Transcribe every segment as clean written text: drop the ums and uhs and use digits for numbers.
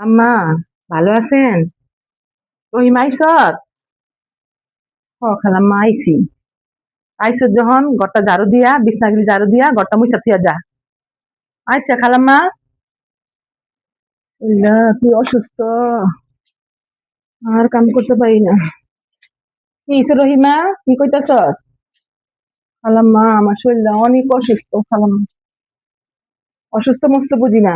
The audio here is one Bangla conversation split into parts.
আম্মা, ভালো আছেন? রহিমা আইসত? খালাম্মা আইছি। আইসত যখন ঘরটা ঝাড়ু দিয়া, বিছনাগুলি ঝাড়ু দিয়া, ঘরটা মুছা থিয়া যা। আচ্ছা খালাম্মা। আল্লাহ, কি অসুস্থ, আর কাম করতে পারি না। কি হইছে রহিমা? কি কইতাছস? খালাম্মা, আমার শরীরটা অনেক অসুস্থ খালাম্মা। অসুস্থ মস্ত বুঝি না।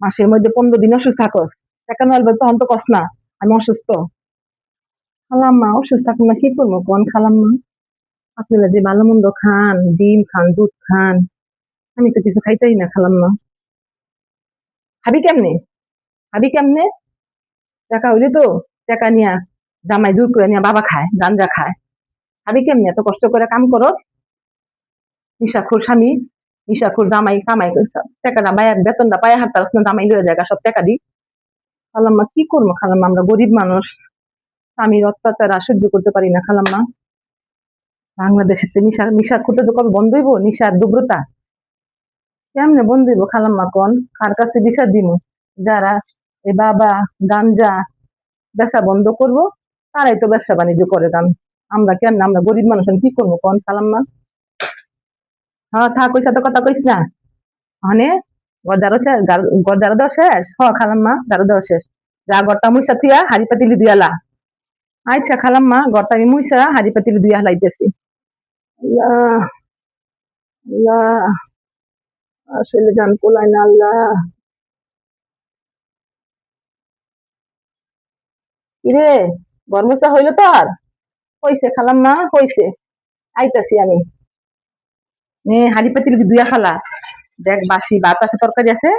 মাসের মধ্যে 15 দিন অসুস্থ থাকস। টাকা নলবে তখন তো কস না আমি অসুস্থ। খালাম্মা, অসুস্থ থাকুন না কি করবো কোন খালাম্মা? আপনারা যে ভালো মন্দ খান, ডিম খান, দুধ খান, আমি তো কিছু খাইতেই না খালাম্মা। খাবি কেমনে? খাবি কেমনে? টাকা হইলে তো টাকা নিয়া জামাই জোর করে নিয়া বাবা খায়, গাঞ্জা খায়। খাবি কেমনে? এত কষ্ট করে কাম করস, নিশাখোর স্বামী, নিশাখোর জামাই কামাই করে টাকাটা পায়, বেতনটা পায় হাঁটতারস না, জামাই লয়ে যায় সব টাকা দি। খালাম্মা কি করবো খালাম্মা, আমরা গরিব মানুষ, স্বামীর অত্যাচার আর সহ্য করতে পারি না খালাম্মা। বাংলাদেশের তো নিশা করতে তো কবে বন্ধ হইব? নিশার দুব্রতা কেমনে বন্ধ হইব খালাম্মা কোন? কার কাছে বিচার দিব? যারা এ বাবা গাঞ্জা ব্যবসা বন্ধ করব, তারাই তো ব্যবসা বাণিজ্য করে দাম। আমরা কেন? আমরা গরিব মানুষ, আমি কি করবো কোন খালাম্মা? হ্যাঁ থাক, ওই সাথে কথা কইস না। মানে গজারও শেষ, গজারও দেওয়া শেষ। খালাম্মা, জারো দেওয়া শেষ। যা গড়টা মুইসা থিয়া হাড়ি পাতিলি দিয়ালা। আচ্ছা খালাম্মা, গড়টা আমি মুইসা হাড়ি পাতিলি দিয়া লাইতেছি। আল্লাহ, আল্লাহ, আসলে জান পোলাই না আল্লাহ। কিরে, গরমচা হইলো তোর? হইছে খালাম্মা, হইছে। আইতাছি আমি। হাড়ি পাতিল দুইয়া খালা। দেখ বাসি ভাত আছে, তরকারি আছে,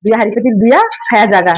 দুইয়া হাড়ি পাতিল দুইয়া খায়া জাগা।